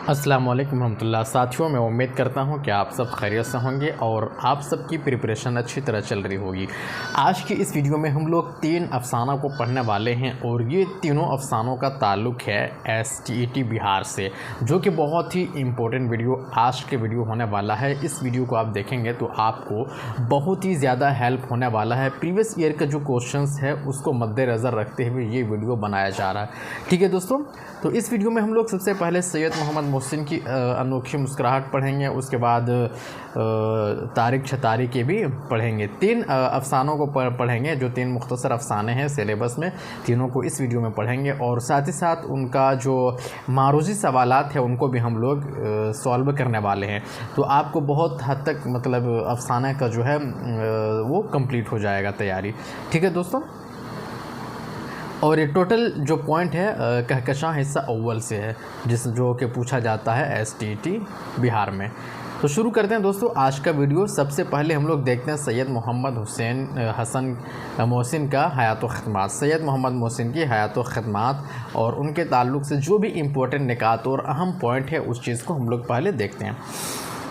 अस्सलाम वालेकुम रहमतुल्लाह। साथियों, मैं उम्मीद करता हूं कि आप सब खैरियत से होंगे और आप सबकी प्रिपरेशन अच्छी तरह चल रही होगी। आज की इस वीडियो में हम लोग 3 अफसाना को पढ़ने वाले हैं और ये तीनों अफसानों का ताल्लुक़ है STET बिहार से, जो कि बहुत ही इम्पोर्टेंट वीडियो आज के वीडियो होने वाला है। इस वीडियो को आप देखेंगे तो आपको बहुत ही ज़्यादा हेल्प होने वाला है। प्रीवियस ईयर का जो क्वेश्चंस है उसको मद्देनज़र रखते हुए ये वीडियो बनाया जा रहा है। ठीक है दोस्तों, तो इस वीडियो में हम लोग सबसे पहले सैयद मोहम्मद मोहसिन की अनोखी मुस्कुराहट पढ़ेंगे, उसके बाद तारिक छतारी के भी पढ़ेंगे। 3 अफसानों को पढ़ेंगे, जो 3 मुख्तसर अफसाने हैं सिलेबस में, तीनों को इस वीडियो में पढ़ेंगे और साथ ही साथ उनका जो मारूजी सवालात है उनको भी हम लोग सॉल्व करने वाले हैं। तो आपको बहुत हद तक मतलब अफसाने का जो है वो कंप्लीट हो जाएगा तैयारी। ठीक है दोस्तों, और ये टोटल जो पॉइंट है कहकशां हिस्सा अव्वल से है, जो कि पूछा जाता है STET बिहार में। तो शुरू करते हैं दोस्तों आज का वीडियो। सबसे पहले हम लोग देखते हैं सैयद मोहम्मद हसन मोहसिन का हयात व ख़िदमात। सैयद मोहम्मद मोहसिन की हयात व ख़िदमात और उनके ताल्लुक़ से जो भी इम्पोर्टेंट निकात और अहम पॉइंट है उस चीज़ को हम लोग पहले देखते हैं।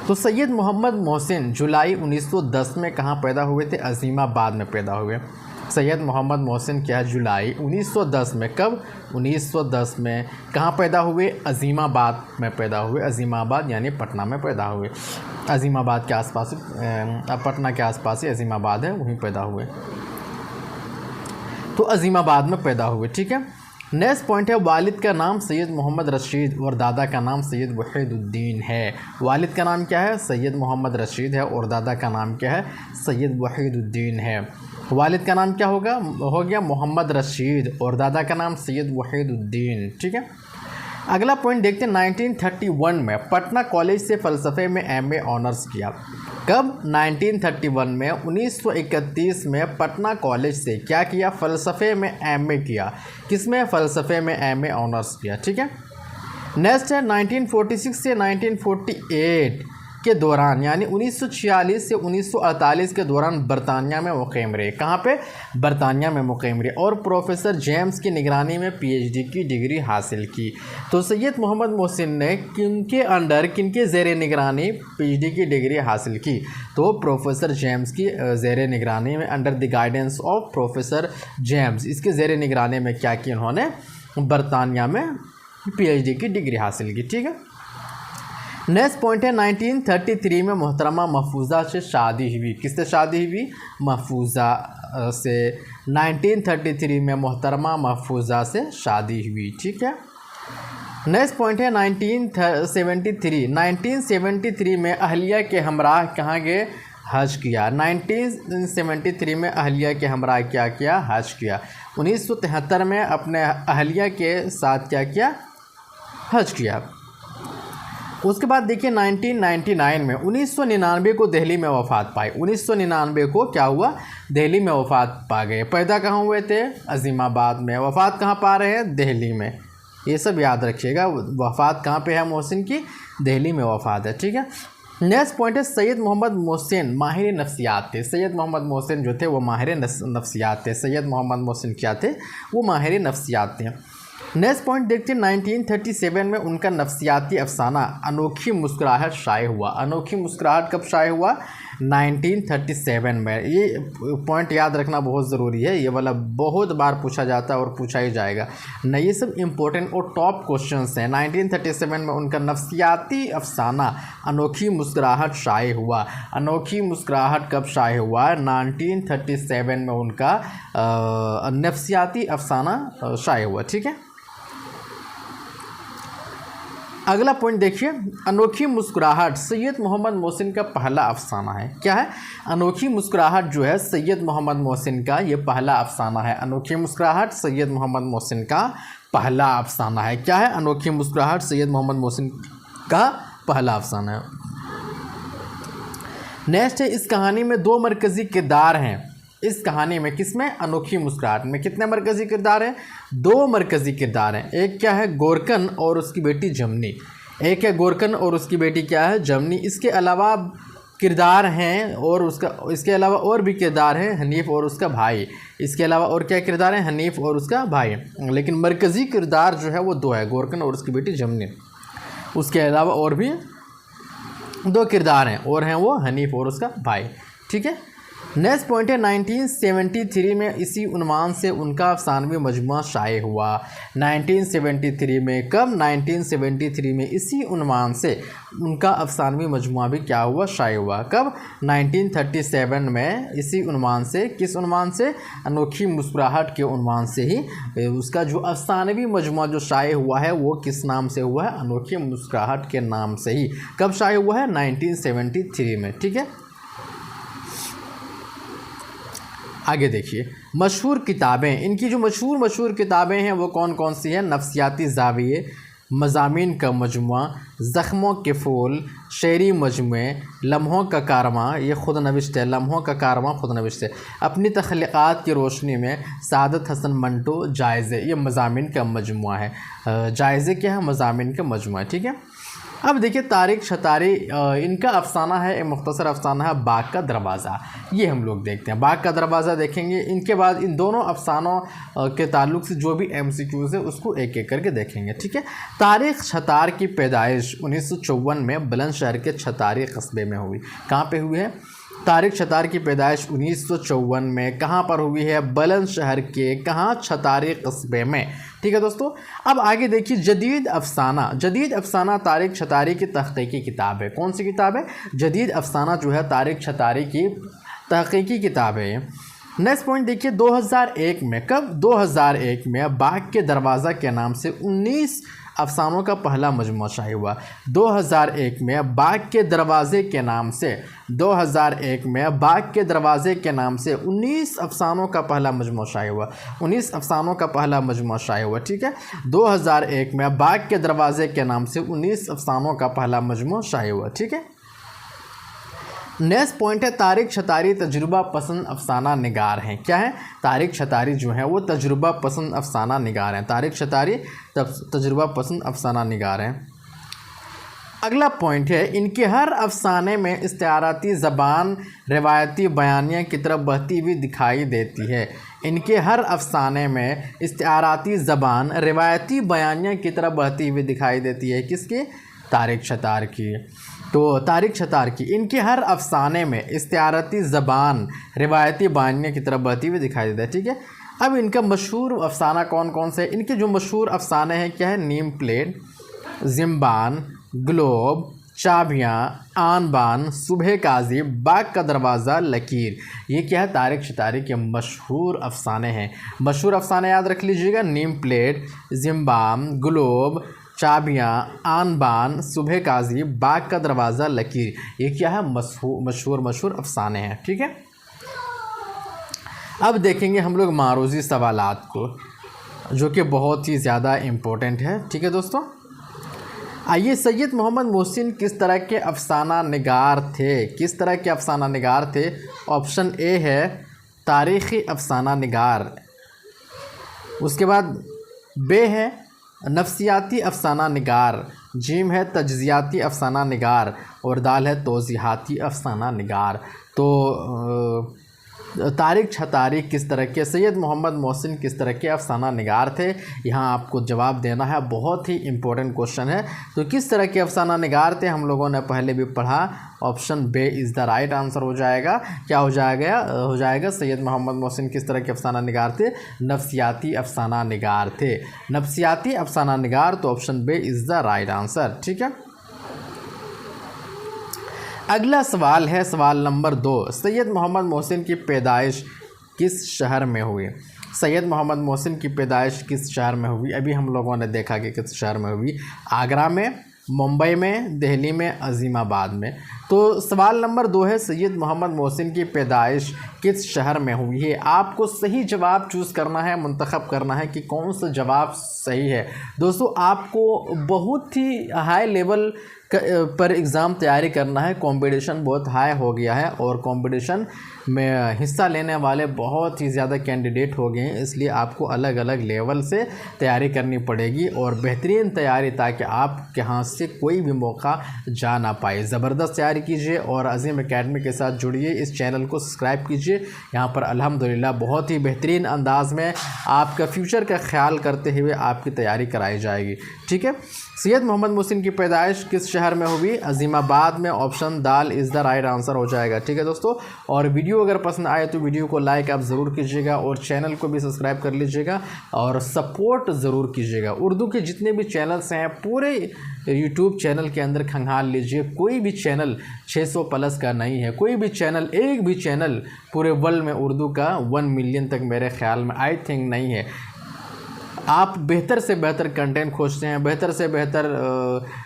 तो सैयद मोहम्मद मोहसिन जुलाई 1910 में कहाँ पैदा हुए थे? अज़ीमाबाद में पैदा हुए। सैयद मोहम्मद मोहसिन क्या जुलाई 1910 में, कब? 1910 में कहाँ पैदा हुए? अज़ीमाबाद में पैदा हुए। अज़ीमाबाद यानी पटना में पैदा हुए। अज़ीमाबाद के आसपास, पटना के आसपास ही अज़ीमाबाद है, वहीं पैदा हुए। तो अज़ीमाबाद में पैदा हुए। ठीक है, नेक्स्ट पॉइंट है वालिद का नाम सैयद मोहम्मद रशीद और दादा का नाम सैयद वहीदुद्दीन है। वालिद का नाम क्या है? सैयद मोहम्मद रशीद है और दादा का नाम क्या है? सैयद वहीदुद्दीन है। वालिद का नाम क्या हो गया? मोहम्मद रशीद और दादा का नाम सैयद वहीदुद्दीन। ठीक है, अगला पॉइंट देखते हैं। 1931 में पटना कॉलेज से फ़लसफ़े में MA ऑनर्स किया। कब? 1931 में। 1931 में पटना कॉलेज से क्या किया? फ़लसफ़े में MA किया। किसमें? फ़लसफ़े में MA ऑनर्स किया। ठीक है, नेक्स्ट है 1946 से 1948 के दौरान, यानी 1946 से 1948 के दौरान बरतानिया में मुक़ीम रहे। कहाँ पे? बरतानिया में मुक़ीम रहे और प्रोफेसर जेम्स की निगरानी में PhD की डिग्री हासिल की। तो सैयद मोहम्मद मोहसिन ने किनके ज़ेर निगरानी PhD की डिग्री हासिल की? तो प्रोफेसर जेम्स की ज़ेर निगरानी में, under the guidance of professor James, इसके ज़ेर निगरानी में क्या किया उन्होंने? बरतानिया में PhD की डिग्री हासिल की। ठीक है, नेक्स्ट पॉइंट है 1933 में मोहतरमा महफूजा से शादी हुई। किससे शादी हुई? महफूजा से। 1933 में मोहतरमा महफूजा से शादी हुई। ठीक है, नेक्स्ट पॉइंट है 1973 में अहलिया के हमराह कहाँ गए? हज किया। 1973 में अहलिया के हमराह क्या किया? हज किया। 1973 में अपने अहलिया के साथ क्या किया? हज किया। उसके बाद देखिए 1999 में 1999 को दिल्ली में वफ़ात पाई। 1999 को क्या हुआ? दिल्ली में वफ़ात पा गए। पैदा कहाँ हुए थे? अज़ीमाबाद में। वफ़ात कहाँ पा रहे हैं? दिल्ली में। ये सब याद रखिएगा, वफ़ात कहाँ पे है मोहसिन की? दिल्ली में वफ़ात है। ठीक है, नेक्स्ट पॉइंट है सैयद मोहम्मद मोहसिन माहिर नफ्सियात थे। सैयद मोहम्मद मोहसिन जो थे वो माहिर नफ्सियात थे। सैयद मोहम्मद मोहसिन क्या थे? वो माहिर नफ्सियात थे। नेक्स्ट पॉइंट देखते हैं 1937 में उनका नफ्सियाती अफसाना अनोखी मुस्कुराहट शाये हुआ। अनोखी मुस्कुराहट कब शाये हुआ? 1937 में। ये पॉइंट याद रखना बहुत ज़रूरी है, ये वाला बहुत बार पूछा जाता है और पूछा ही जाएगा। नहीं, ये सब इम्पोर्टेंट और टॉप क्वेश्चंस हैं। 1937 में उनका नफ्सियाती अफसाना अनोखी मुस्कुराहट शाये हुआ। अनोखी मुस्कुराहट कब शाये हुआ? 1937 में उनका नफ्सियाती अफसाना शाये हुआ। ठीक है, अगला पॉइंट देखिए, अनोखी मुस्कुराहट सैयद मोहम्मद मोहसिन का पहला अफसाना है। क्या है? अनोखी मुस्कुराहट जो है सैयद मोहम्मद मोहसिन का ये पहला अफसाना है। अनोखी मुस्कुराहट सैयद मोहम्मद मोहसिन का पहला अफसाना है। क्या है? अनोखी मुस्कुराहट सैयद मोहम्मद मोहसिन का पहला अफसाना है। नेक्स्ट है, इस कहानी में 2 मरकज़ी किरदार हैं। इस कहानी में किसमें? अनोखी मुस्कुराहट में कितने मरकज़ी किरदार हैं? 2 मरकज़ी किरदार हैं। एक क्या है? गोरकन और उसकी बेटी जमनी। एक है गोरकन और उसकी बेटी क्या है? जमनी। इसके अलावा किरदार हैं और इसके अलावा और भी किरदार हैं, हनीफ और उसका भाई। इसके अलावा और क्या किरदार हैं? हनीफ और उसका भाई। लेकिन मरकज़ी किरदार जो है वो 2 है, गोरकन और उसकी बेटी जमनी। उसके अलावा और भी 2 किरदार हैं और हैं वो हनीफ और उसका भाई। ठीक है, नेक्स्ट पॉइंट है 1973 में इसी उन्वान से उनका अफसानवी मजमुआ शाये हुआ। 1973 में, कब? 1973 में इसी उन्वान से उनका अफसानवी मजमुआ भी क्या हुआ? शाये हुआ। कब? 1937 में इसी उन्वान से, किस उन्वान से? अनोखी मुस्कुराहट के उन्वान से ही उसका जो अफसानवी मजमुआ जो शाये हुआ है वो किस नाम से हुआ है? अनोखी मुस्कुराहट के नाम से ही। कब शाये हुआ है? 1973 में। ठीक है, आगे देखिए मशहूर किताबें। इनकी जो मशहूर किताबें हैं वो कौन कौन सी हैं? नफ्सियाती ज़ाविये, मज़ामीन का मजमुआ, ज़ख्मों के फूल, शेरी मजमुए, लम्हों का कारवां, ये ख़ुद नविश्त है, लम्हों का कारवां ख़ुद नविश्त है, अपनी तख्लीक़ात की रोशनी में, सादत हसन मंटो, जायज़े, ये मज़ामीन का मजमुआ है। जायज़े क्या है? मज़ामीन का मजमुआ है। ठीक है, अब देखिए तारिक शतारी, इनका अफसाना है, एक मुख्तसर अफसाना है बाग का दरवाज़ा। ये हम लोग देखते हैं, बाग का दरवाज़ा देखेंगे। इनके बाद इन दोनों अफसानों के ताल्लुक़ से जो भी MCQs है उसको एक एक करके देखेंगे। ठीक है, तारिक शतार की पैदाइश 1954 में बुलंदशहर के छतारी कस्बे में हुई। कहाँ पे हुई है? तारिक शतार की पैदाइश 1954 में कहाँ पर हुई है? बुलंदशहर के कहाँ? छतारी कस्बे में। ठीक है दोस्तों, अब आगे देखिए जदीद अफसाना तारिक शतारी की तहक़ीक़ी किताब है। कौन सी किताब है? जदीद अफसाना जो है तारिक शतारी की तहक़ीक़ी किताब है। नेक्स्ट पॉइंट देखिए 2001 में, कब? 2001 में बाग के दरवाज़ा के नाम से 19 अफसानों का पहला मजमुआ शाये हुआ। 2001 में बाग के दरवाज़े के नाम से, 2001 में बाग के दरवाज़े के नाम से 19 अफसानों का पहला मजमुआ शाये हुआ। 19 अफसानों का पहला मजमुआ शाये हुआ। ठीक है, 2001 में बाग के दरवाज़े के नाम से 19 अफसानों का पहला मजमुआ शाये हुआ। ठीक है, नेक्स्ट पॉइंट है तारिक शतारी तजुर्बा पसंद अफसाना निगार हैं। क्या है? तारिक शतारी जो है वो तजुर्बा पसंद अफसाना निगार हैं। तारिक शतारी तजुर्बा पसंद अफसाना निगार हैं। अगला पॉइंट है इनके हर अफसाने में इस्तिआराती ज़बान रिवायती बयानिया की तरफ बहती हुई दिखाई देती है। इनके हर अफसाने में इस्तिआराती ज़बान रिवायती बयानिया की तरफ बहती हुई दिखाई देती है। किसकी? तारिक शतार की। तो तारिक शतार की इनके हर अफसाने में इस्तिआराती ज़बान रिवायती बयानिया की तरफ बहती हुई दिखाई देती है। ठीक है, अब इनका मशहूर अफसाना कौन कौन से? इनके जो मशहूर अफसाने हैं क्या है? नीम प्लेट, ज़िम्बान, ग्लोब, चाबियाँ, आन बान, सुबह काजी, बाग का दरवाज़ा, लकीर। ये क्या है? तारिक शतारी के मशहूर अफसाने हैं। मशहूर अफसाने याद रख लीजिएगा, नीम प्लेट, ज़िम्बान, ग्लोब, चाबियाँ, आन बान, सुबह काजी, बाग का दरवाज़ा, लकीर। ये क्या है? मशहूर अफसाने हैं। ठीक है, अब देखेंगे हम लोग मारूज़ी सवालात को, जो कि बहुत ही ज़्यादा इम्पोर्टेंट है। ठीक है दोस्तों, आइए सैयद मोहम्मद मोहसिन किस तरह के अफसाना निगार थे? किस तरह के अफसाना निगार थे? ऑप्शन ए है तारीख़ी अफसाना निगार, उसके बाद बे है नफ्सियाती अफसाना निगार, जीम है तज्ज़ियाती अफसाना निगार और दाल है तौज़ीहाती अफसाना निगार। तो तारिक शतारी किस तरह के, सैयद मोहम्मद मोहसिन किस तरह के अफसाना निगार थे? यहाँ आपको जवाब देना है, बहुत ही इम्पोर्टेंट क्वेश्चन है। तो किस तरह के अफसाना निगार थे हम लोगों ने पहले भी पढ़ा। Option B is the right answer हो जाएगा। क्या हो जाएगा? सैयद मोहम्मद मोहसिन किस तरह के अफसाना निगार थे? नफ्सियाती अफसाना निगार थे। नफ्सियाती अफसाना निगार, तो option B is the right answer. ठीक है, अगला सवाल है सवाल नंबर 2। सैयद मोहम्मद मोहसिन की पैदाइश किस शहर में हुई? सैयद मोहम्मद मोहसिन की पैदाइश किस शहर में हुई? अभी हम लोगों ने देखा कि किस शहर में हुई। आगरा में, मुंबई में, दिल्ली में, अजीमाबाद में। तो सवाल नंबर 2 है सैयद मोहम्मद मोहसिन की पैदाइश किस शहर में हुई है? आपको सही जवाब चूज़ करना है, मुंतखब करना है कि कौन सा जवाब सही है। दोस्तों आपको बहुत ही हाई लेवल पर एग्ज़ाम तैयारी करना है। कंपटीशन बहुत हाई हो गया है और कंपटीशन में हिस्सा लेने वाले बहुत ही ज़्यादा कैंडिडेट हो गए हैं, इसलिए आपको अलग अलग लेवल से तैयारी करनी पड़ेगी और बेहतरीन तैयारी, ताकि आपके हाथ से कोई भी मौका जा ना पाए। ज़बरदस्त तैयारी शेयर कीजिए और अज़ीम एकेडमी के साथ जुड़िए। इस चैनल को सब्सक्राइब कीजिए। यहाँ पर अल्हम्दुलिल्लाह बहुत ही बेहतरीन अंदाज में आपका फ्यूचर का ख्याल करते हुए आपकी तैयारी कराई जाएगी। ठीक है। सैयद मोहम्मद मोहसिन की पैदाइश किस शहर में हुई? अज़ीमाबाद में। Option dal is the right answer हो जाएगा। ठीक है दोस्तों, और वीडियो अगर पसंद आए तो वीडियो को लाइक आप ज़रूर कीजिएगा और चैनल को भी सब्सक्राइब कर लीजिएगा और सपोर्ट ज़रूर कीजिएगा। उर्दू के जितने भी चैनल्स हैं पूरे यूट्यूब चैनल के अंदर खंगाल लीजिए, कोई भी चैनल 600 प्लस का नहीं है, कोई भी चैनल, एक भी चैनल पूरे वर्ल्ड में उर्दू का 1 मिलियन तक मेरे ख्याल में आई थिंक नहीं है। आप बेहतर से बेहतर कंटेंट खोजते हैं, बेहतर से बेहतर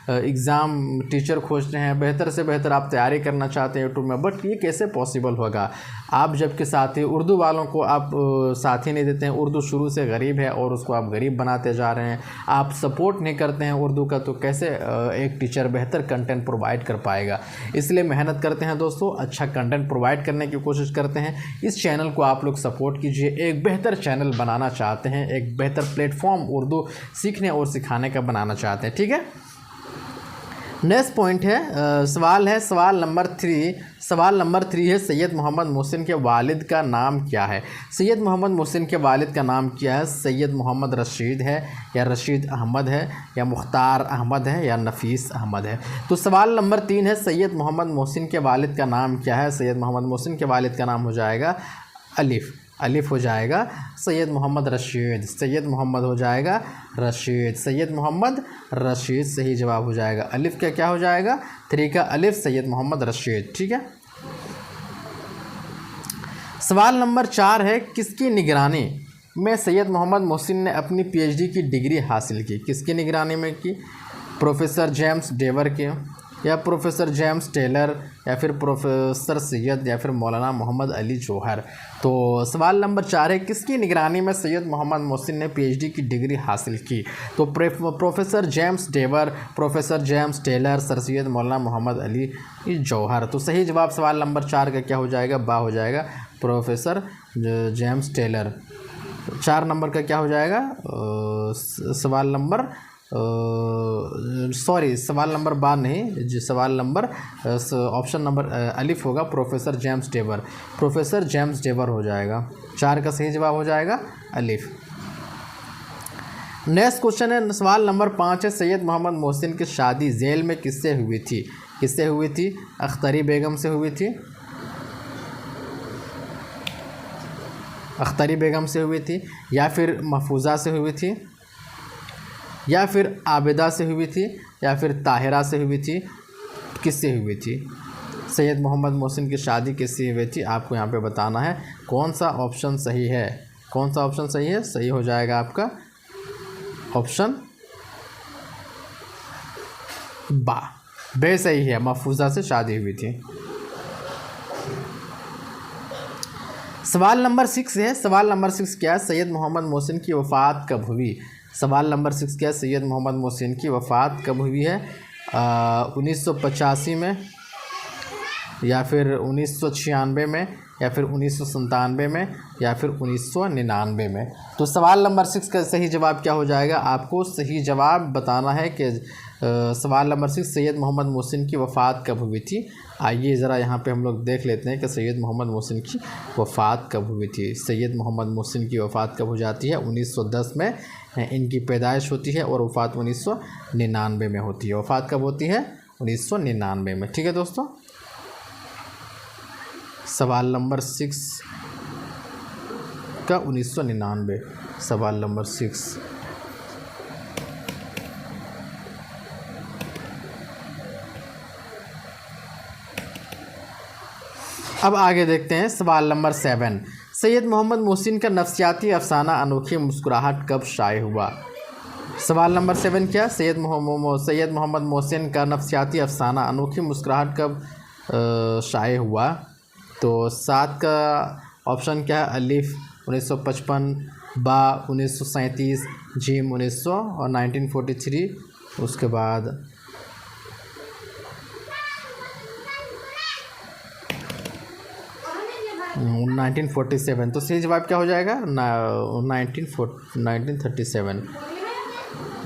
एग्ज़ाम टीचर खोजते हैं, बेहतर से बेहतर आप तैयारी करना चाहते हैं यूट्यूब में, बट ये कैसे पॉसिबल होगा? आप जबकि साथी उर्दू वालों को आप साथी नहीं देते हैं, उर्दू शुरू से गरीब है और उसको आप गरीब बनाते जा रहे हैं, आप सपोर्ट नहीं करते हैं उर्दू का, तो कैसे एक टीचर बेहतर कंटेंट प्रोवाइड कर पाएगा? इसलिए मेहनत करते हैं दोस्तों, अच्छा कंटेंट प्रोवाइड करने की कोशिश करते हैं। इस चैनल को आप लोग सपोर्ट कीजिए। एक बेहतर चैनल बनाना चाहते हैं, एक बेहतर प्लेटफॉर्म उर्दू सीखने और सिखाने का बनाना चाहते हैं। ठीक है। नेक्स्ट पॉइंट है, सवाल है, सवाल नंबर 3 है, सैयद मोहम्मद मोहसिन के वालिद का नाम क्या है? सैयद मोहम्मद मोहसिन के वालिद का नाम क्या है? सैयद मोहम्मद रशीद है या रशीद अहमद है या मुख्तार अहमद है या नफीस अहमद है? तो सवाल नंबर 3 है, सैयद मोहम्मद मोहसिन के वालिद का नाम क्या है? सैयद मोहम्मद मोहसिन के वालिद का नाम हो जाएगा अलिफ हो जाएगा सैयद मोहम्मद रशीद। सैयद मोहम्मद हो जाएगा रशीद, सैयद मोहम्मद रशीद सही जवाब हो जाएगा। अलिफ का क्या हो जाएगा? 3 का अलिफ, सैयद मोहम्मद रशीद। ठीक है। सवाल नंबर 4 है, किसकी निगरानी में सैयद मोहम्मद मोहसिन ने अपनी PhD की डिग्री हासिल की? किसकी निगरानी में की? प्रोफेसर जेम्स डेवर के या प्रोफेसर जेम्स टेलर या फिर प्रोफेसर सैयद या फिर मौलाना मोहम्मद अली जौहर? तो सवाल नंबर 4 है, किसकी निगरानी में सैयद मोहम्मद मोहसिन ने PhD की डिग्री हासिल की? तो professor James Drever, professor James Taylor, sir Syed Maulana Mohammad Ali जौहर। तो सही जवाब सवाल नंबर 4 का क्या हो जाएगा? बा हो जाएगा, प्रोफेसर जेम्स टेलर। 4 नंबर का क्या हो जाएगा? सवाल नंबर सवाल नंबर 12 नहीं जी, सवाल नंबर ऑप्शन नंबर अलिफ होगा, professor James Drever. Professor James डेवर हो जाएगा। 4 का सही जवाब हो जाएगा अलिफ। नेक्स्ट क्वेश्चन है, सवाल नंबर 5 है, सैयद मोहम्मद मोहसिन की शादी जेल में किससे हुई थी? किससे हुई थी? अख्तरी बेगम से हुई थी, अख्तरी बेगम से हुई थी, या फिर महफूजा से हुई थी, या फिर आबिदा से हुई थी, या फिर ताहिरा से हुई थी? किससे हुई थी? सैयद मोहम्मद मोहसिन की शादी किससे हुई थी? आपको यहाँ पे बताना है कौन सा ऑप्शन सही है। कौन सा ऑप्शन सही है? सही हो जाएगा आपका ऑप्शन बे सही है, महफूजा से शादी हुई थी। सवाल नंबर 6 है, सवाल नंबर 6 क्या है? सैयद मोहम्मद मोहसिन की वफ़ात कब हुई? सवाल नंबर 6 क्या है? सैयद मोहम्मद मोहसिन की वफ़ात कब हुई है? 1985 में, या फिर 1996 में, या फिर 1997 में, या फिर 1999 में? तो सवाल नंबर 6 का सही जवाब क्या हो जाएगा? आपको सही जवाब बताना है कि सवाल नंबर 6, सैयद मोहम्मद मोहसिन की वफ़ात कब हुई थी? आइए ज़रा यहाँ पे हम लोग देख लेते हैं कि सैयद मोहम्मद मोहसिन की वफ़ात कब हुई थी। सैयद मोहम्मद मोहसिन की वफ़ात कब हो जाती है? 1910 में इनकी पैदाइश होती है और वफ़ात 1999 में होती है। वफ़ात कब होती है? 1999 में। ठीक है दोस्तों, सवाल नंबर 6 का 1999, सवाल नंबर 6। अब आगे देखते हैं सवाल नंबर 7, सैयद मोहम्मद मोहसिन का नफ्सियाती अफसाना अनोखी मुस्कुराहट कब शाये हुआ? सवाल नंबर 7 क्या? सैयद मोहम्मद मोहसिन का नफ्सियाती अफसाना अनोखी मुस्कुराहट कब शाये हुआ? तो 7 का ऑप्शन क्या है? अलिफ 1955, बा 1937, जीम 1943, उसके बाद 1947। तो सही जवाब क्या हो जाएगा? 1937,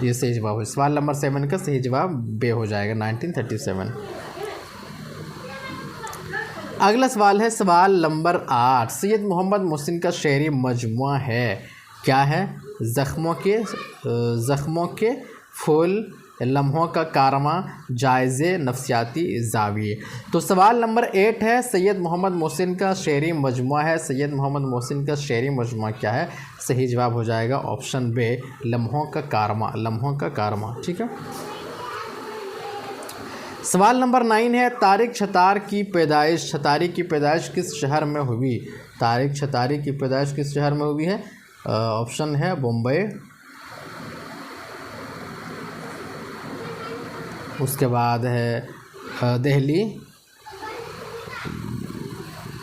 ये सही जवाब है। सवाल नंबर 7 का सही जवाब बे हो जाएगा, 1937। अगला सवाल है सवाल नंबर 8। सैयद मोहम्मद मोहसिन का शेरी मजमुआ है, क्या है? ज़ख्मों के फूल, लम्हों का कारवां, जायज़े नफ्सियाती ज़ाविये। तो सवाल नंबर 8 है सैयद मोहम्मद मोहसिन का शेरी मजमुआ है। सैयद मोहम्मद मोहसिन का शेरी मजमुआ क्या है? सही जवाब हो जाएगा ऑप्शन बे, लम्हों का कारवां, लम्हों का कारवां। ठीक है। सवाल नंबर 9 है तारिक छतार की पैदाइश, छतारी की पैदाइश किस शहर में हुई? तारिक छतारी की पैदाइश किस शहर में हुई है? ऑप्शन है बम्बई, उसके बाद है दिल्ली,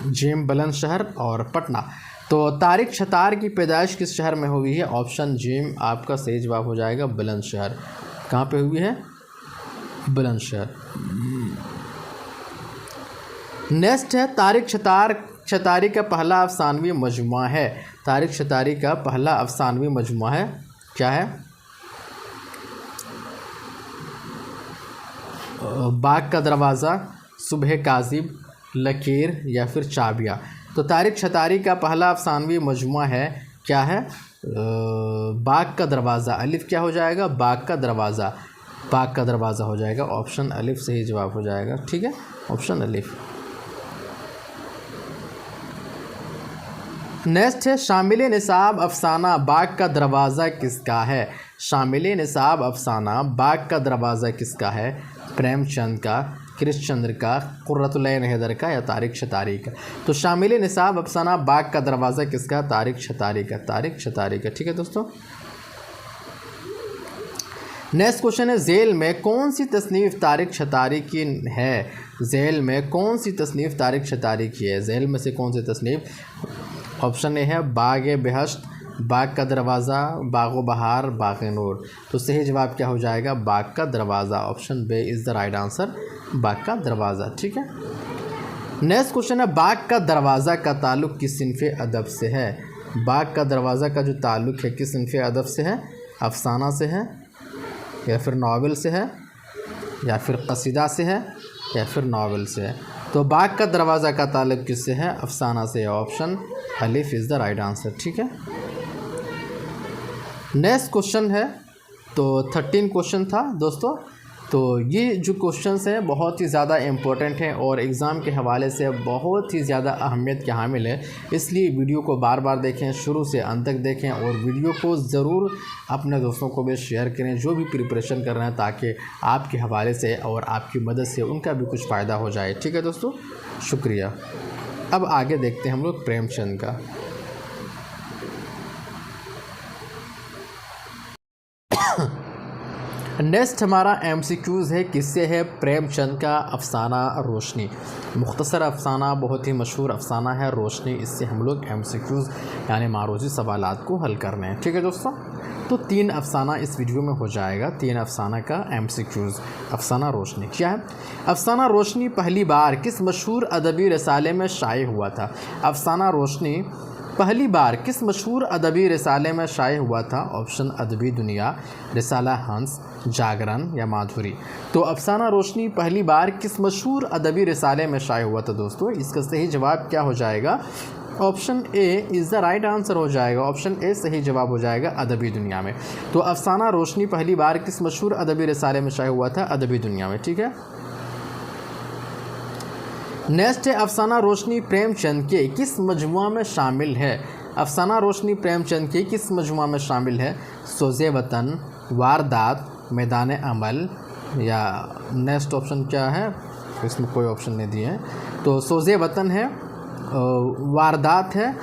जिम बुलंदशहर और पटना। तो तारिक छतार की पैदाइश किस शहर में हुई है? ऑप्शन जिम आपका सही जवाब हो जाएगा बुलंदशहर। कहाँ पे हुई है? बुलंदशहर। नेक्स्ट है तारिक छतारी का पहला अफसानवी मजमुआ है। तारिक छतारी का पहला अफसानवी मजमुआ है, क्या है? बाग का दरवाज़ा, सुबह काजिब, लकीर या फिर चाबिया। तो तारिक छतारी का पहला अफसानवी मजमुआ है, क्या है? बाग का दरवाज़ा। अलिफ क्या हो जाएगा? बाग का दरवाज़ा, बाग का दरवाज़ा हो जाएगा। ऑप्शन अलिफ सही जवाब हो जाएगा। ठीक है, ऑप्शन अलिफ। नेक्स्ट है शामिल निसाब अफसाना बाग का दरवाज़ा किसका है? शामिल निसाब अफसाना बाग का दरवाज़ा किसका है? प्रेमचंद का, कृष्णचंद्र का, कुर्रतुल ऐन हैदर का या तारिक छतारी का? तो शामिल निसाब अफसाना बाग का दरवाज़ा किसका? तारिक छतारी का, तारिक छतारी का। ठीक है दोस्तों। नेक्स्ट क्वेश्चन है झेल में कौन सी तसनीफ़ तारिक छतारी की है? झेल में कौन सी तसनीफ़ तारिक छतारी की है? झेल में से कौन सी तसनीफ़? ऑप्शन ए है बाग बेहश्त, बाग का दरवाज़ा, बागो बहार, बाग नूर। तो सही जवाब क्या हो जाएगा? बाग का दरवाज़ा। Option B is the right answer, बाग का दरवाज़ा। ठीक है। नेक्स्ट क्वेश्चन है बाग का दरवाज़ा का ताल्लुक़ किस सिनफ़े अदब से है? बाग का दरवाज़ा का जो ताल्लुक़ है किस सिनफ़े अदब से है? अफसाना से है या फिर नावल से है या फिर कसीदा से है या फिर नावल से है? तो बाग का दरवाज़ा का ताल्लुक़ किससे है? अफसाना से। ऑप्शन अलिफ इज़ द राइट आंसर। ठीक है। नेक्स्ट क्वेश्चन है, तो 13 क्वेश्चन था दोस्तों। तो ये जो क्वेश्चंस हैं बहुत ही ज़्यादा इम्पोर्टेंट हैं और एग्ज़ाम के हवाले से बहुत ही ज़्यादा अहमियत के हामिल है। इसलिए वीडियो को बार बार देखें, शुरू से अंत तक देखें और वीडियो को ज़रूर अपने दोस्तों को भी शेयर करें जो भी प्रिपरेशन कर रहे हैं, ताकि आपके हवाले से और आपकी मदद से उनका भी कुछ फ़ायदा हो जाए। ठीक है दोस्तों, शुक्रिया। अब आगे देखते हैं हम लोग प्रेमचंद का। नेक्स्ट हमारा MCQs है, किससे है? प्रेमचंद का अफसाना रोशनी। मुख्तसर अफसाना, बहुत ही मशहूर अफसाना है रोशनी। इससे हम लोग MCQs यानी मारूजी सवालात को हल करने हैं। ठीक है दोस्तों। तो 3 अफसाना इस वीडियो में हो जाएगा, 3 अफसाना का MCQs। अफसाना रोशनी क्या है? अफसाना रोशनी पहली बार किस मशहूर अदबी रसाले में शाये हुआ था? अफसाना रोशनी पहली बार किस मशहूर अदबी रिसाले में शाये हुआ था? ऑप्शन अदबी दुनिया, रिसाला हंस, जागरण या माधुरी। तो अफसाना रोशनी पहली बार किस मशहूर अदबी रिसाले में शाये हुआ था दोस्तों? इसका सही जवाब क्या हो जाएगा? Option A is the right answer हो जाएगा। ऑप्शन ए सही जवाब हो जाएगा, अदबी दुनिया में। तो अफसाना रोशनी पहली बार किस मशहूर अदबी रिसाले में शाये हुआ था? अदबी दुनिया में। ठीक है। नेक्स्ट है अफसाना रोशनी प्रेमचंद के किस मजमुआ में शामिल है? अफसाना रोशनी प्रेमचंद के किस मजमुआ में शामिल है? सोज़े वतन, वारदात, मैदान अमल या नेक्स्ट ऑप्शन क्या है? इसमें कोई ऑप्शन नहीं दिए हैं। तो सोज़े वतन है, वारदात है,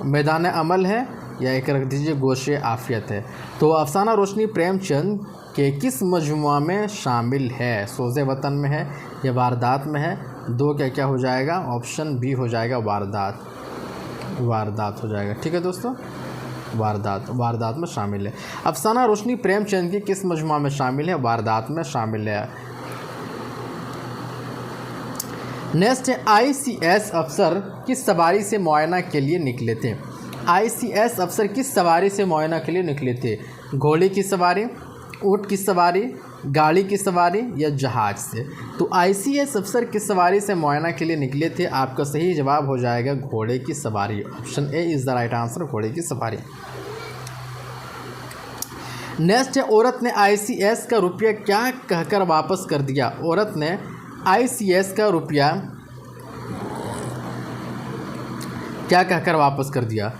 मैदान अमल है या एक रख दीजिए गोशे आफियत है। तो अफसाना रोशनी प्रेमचंद के किस मजमुआ में शामिल है? सोज़े वतन में है या वारदात में है? दो क्या हो जाएगा? ऑप्शन बी हो जाएगा, वारदात। वारदात हो जाएगा। ठीक है दोस्तों, वारदात में शामिल है। अफसाना रोशनी प्रेमचंद के किस मजमुआ में शामिल है? वारदात में शामिल है। नेक्स्ट है ICS अफसर किस सवारी से मुआयना के लिए निकले थे? ICS अफसर किस सवारी से मुआयना के लिए निकले थे? घोड़े की सवारी, ऊँट की सवारी, गाड़ी की सवारी या जहाज़ से। तो आईसीएस अफसर किस सवारी से मुआयना के लिए निकले थे? आपका सही जवाब हो जाएगा घोड़े की सवारी। Option A is the right answer, घोड़े की सवारी। नेक्स्ट है, औरत ने आईसीएस का रुपया क्या कहकर वापस कर दिया? औरत ने आईसीएस का रुपया क्या कहकर वापस कर दिया?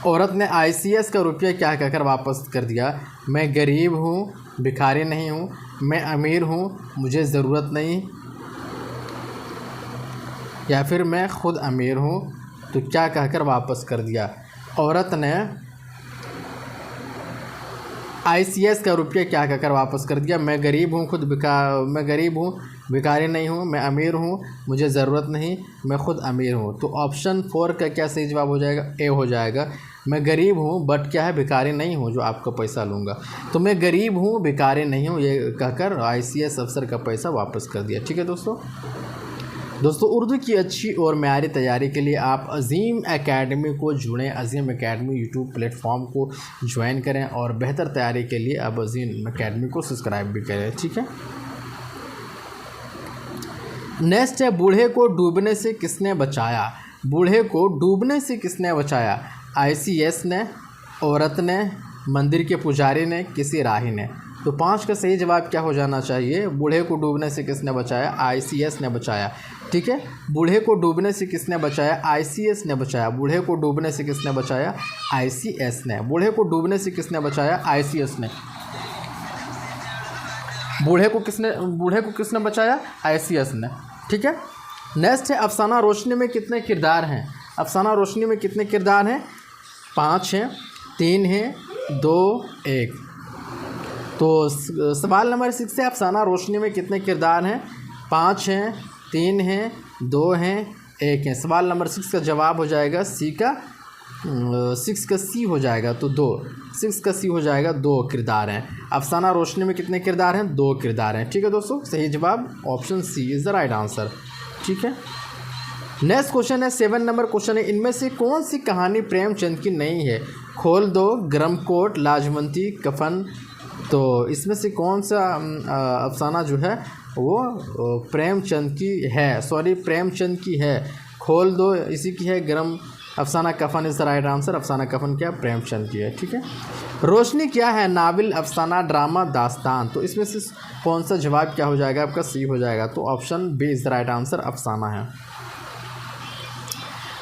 औरत ने आईसीएस का रुपया क्या कहकर वापस कर दिया? मैं गरीब हूँ, भिखारी नहीं हूँ, मैं अमीर हूँ, मुझे ज़रूरत नहीं, या फिर मैं ख़ुद अमीर हूँ। तो क्या कहकर वापस कर दिया? औरत ने आईसीएस का रुपया क्या कहकर वापस कर दिया? मैं गरीब हूँ, मैं गरीब हूँ, भिखारी नहीं हूँ, मैं अमीर हूँ, मुझे ज़रूरत नहीं, मैं ख़ुद अमीर हूँ। तो ऑप्शन 4 का क्या सही जवाब हो जाएगा? ए हो जाएगा। मैं गरीब हूँ बट क्या है, भिखारी नहीं हूँ जो आपका पैसा लूँगा। तो मैं गरीब हूँ, भिखारी नहीं हूँ, ये कहकर आईसीएस अफसर का पैसा वापस कर दिया। ठीक है दोस्तों, उर्दू की अच्छी और म्यारी तैयारी के लिए आप अज़ीम एकेडमी को जुड़ें। अज़ीम एकेडमी यूट्यूब प्लेटफॉर्म को ज्वाइन करें और बेहतर तैयारी के लिए आप अज़ीम एकेडमी को सब्सक्राइब भी करें। ठीक है। नेक्स्ट है, बूढ़े को डूबने से किसने बचाया? बूढ़े को डूबने से किसने बचाया? आईसीएस ने, औरत ने, मंदिर के पुजारी ने, किसी राही ने। तो 5 का सही जवाब क्या हो जाना चाहिए? बूढ़े को डूबने से किसने बचाया? आईसीएस ने बचाया। ठीक है, बूढ़े को डूबने से किसने बचाया? आईसीएस ने बचाया। बूढ़े को डूबने से किसने बचाया? आईसीएस ने। बूढ़े को डूबने से किसने बचाया? आईसीएस ने। बूढ़े को किसने बचाया? आईसीएस ने। ठीक है। नेक्स्ट है, अफसाना रोशनी में कितने किरदार हैं? अफसाना रोशनी में कितने किरदार हैं? 5 हैं, 3 हैं, 2, 1। तो सवाल नंबर 6 है, अफसाना रोशनी में कितने किरदार हैं? 5 हैं, 3 हैं, 2 हैं, 1 हैं। सवाल नंबर 6 का जवाब हो जाएगा सी का 6 का सी हो जाएगा। तो 2, 6 का सी हो जाएगा, 2 किरदार हैं। अफसाना रोशनी में कितने किरदार हैं? 2 किरदार हैं। ठीक है दोस्तों, सही जवाब option C is the right answer. ठीक है। नेक्स्ट क्वेश्चन है, 7 नंबर क्वेश्चन है, इनमें से कौन सी कहानी प्रेमचंद की नहीं है? खोल दो, गर्मकोट, लाजवंती, कफन। तो इसमें से कौन सा अफसाना जो है वो प्रेमचंद की है? प्रेमचंद की है। खोल दो इसी की है, गर्म अफसाना कफन इज़ द राइट आंसर। अफसाना कफन क्या? प्रेमचंद की है। ठीक है। रोशनी क्या है? नावल, अफसाना, ड्रामा, दास्तान। तो इसमें से कौन सा जवाब क्या हो जाएगा? आपका सी हो जाएगा। तो option B is the right answer, अफसाना है।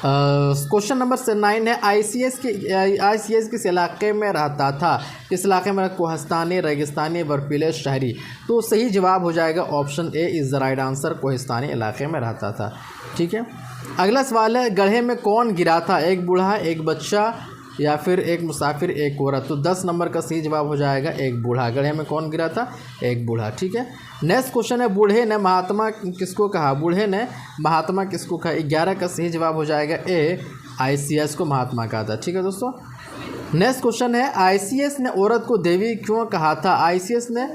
क्वेश्चन नंबर 9 है, आईसीएस किस इलाके में रहता था? किस इलाके में? कोहिस्तानी, रेगिस्तानी, बर्फीले, शहरी। तो सही जवाब हो जाएगा option A is the right answer, Kohistani इलाके में रहता था। ठीक है। अगला सवाल है, गड्ढे में कौन गिरा था? एक बूढ़ा, एक बच्चा, या फिर एक मुसाफिर, एक औरत। तो 10 नंबर का सही जवाब हो जाएगा एक बूढ़ा। गड्ढे में कौन गिरा था? एक बूढ़ा। ठीक है। नेक्स्ट क्वेश्चन है, बूढ़े ने महात्मा किसको कहा? बूढ़े ने महात्मा किसको कहा? 11 का सही जवाब हो जाएगा ए, आईसीएस को महात्मा कहा था। ठीक है दोस्तों। नेक्स्ट क्वेश्चन है, आईसीएस ने औरत को देवी क्यों कहा था? आईसीएस ने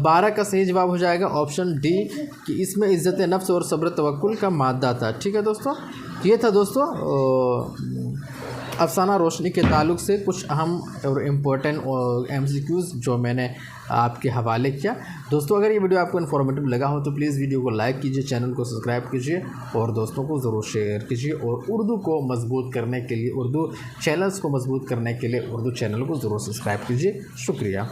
12 का सही जवाब हो जाएगा ऑप्शन डी, कि इसमें इज़्ज़त नफ्स और सब्र तवक्कुल का मादा था। ठीक है दोस्तों, ये था दोस्तों अफसाना रोशनी के ताल्लुक़ से कुछ अहम और इम्पोर्टेंट MCQs जो मैंने आपके हवाले किया। दोस्तों, अगर ये वीडियो आपको इन्फॉर्मेटिव लगा हो तो प्लीज़ वीडियो को लाइक कीजिए, चैनल को सब्सक्राइब कीजिए और दोस्तों को ज़रूर शेयर कीजिए। और उर्दू को मजबूत करने के लिए, उर्दू चैनल्स को मजबूत करने के लिए उर्दू चैनल को ज़रूर सब्सक्राइब कीजिए। शुक्रिया।